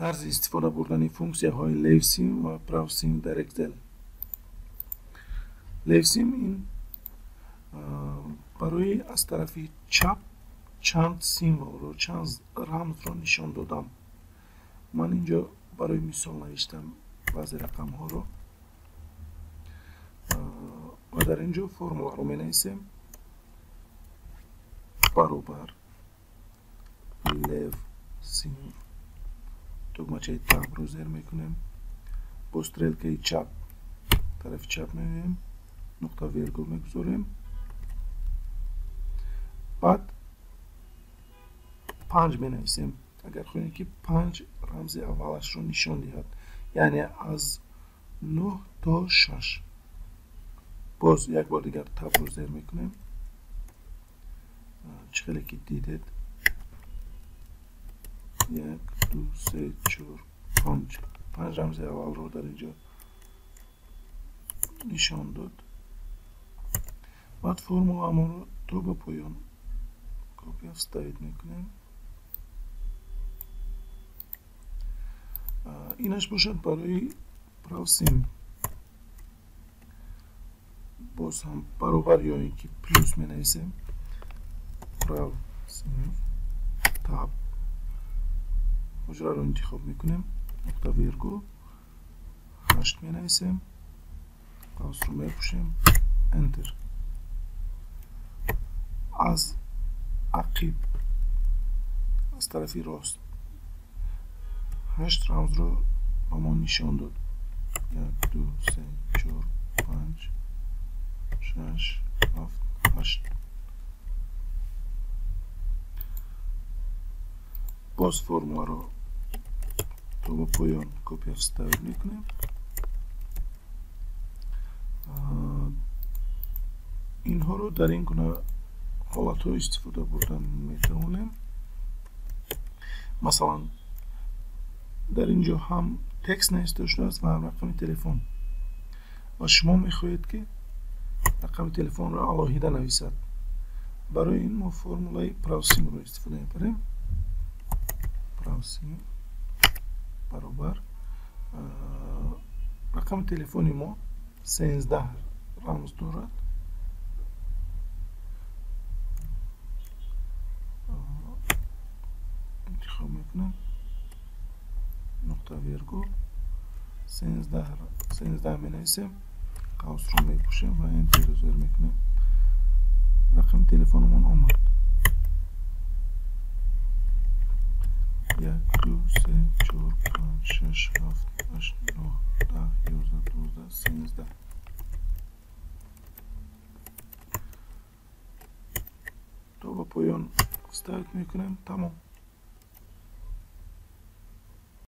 طرز استفاده بردن فونکسیاهای لیوسیم و براوسیم در اکسل. لیوسیم این برای از طرف چپ چند سیمبل رو چند رمز رو نشان دادم. من اینجا برای مثال نوشتم بعضی رقم ها رو و در اینجا فرمولا رو می نویسیم برابر لیو سیم دکمه تاب رو زیر میکنیم با استرلکه چپ طرف چپ میگیم نقطه ویرگول میگذاریم بعد 5 می نویسیم اگر خواهیم که 5 رمز اولش رو نشان دهد یعنی از 9 تا 6 باز یک بار دیگر تاب رو زیر میکنیم چقدر که دیدید 1 2 3 4 5 رمز اول رو در اینجا نشان داد. بعد فرمولا ما رو تا به پایان کپی استایید میکنیم. اینش باشد برای براوسیم باز هم برابر یا اینکه پلوس می نویسیم براوسیم تاب حجره رو انتخاب میکنیم نقطه ویرگول 8 می نویسیم قوس رو میپوشیم انتر. از عقب از طرفی راست 8 رمز رو با ما نشان داد 1 2 3 4 5 6 7 8 باز فرمولا رو تا به پایان کپی استایل میکنیم. اینها رو در این گونه حالت ها استفاده بردن میتوانیم. مثلا در اینجا هم تکست نوشته شده است و هم رقم تلفن و شما میخواهید که رقم تلفن را علاهیده نویسد. برای این ما فرمولای براوسیم رو استفاده میبریم. براوسیم برابر رقم تلفنی ما 13 رمز دارد. انتخاب میکنم نقطه ویرگول 13 می نویسیم قوس رو میپوشیم و انتر رو زیر میکنیم. رقم تلفنمون آمد 1 2 3 4 5 6 7 8 9 10 11 12 13 تا به پایان استایل میکنیم. تمام.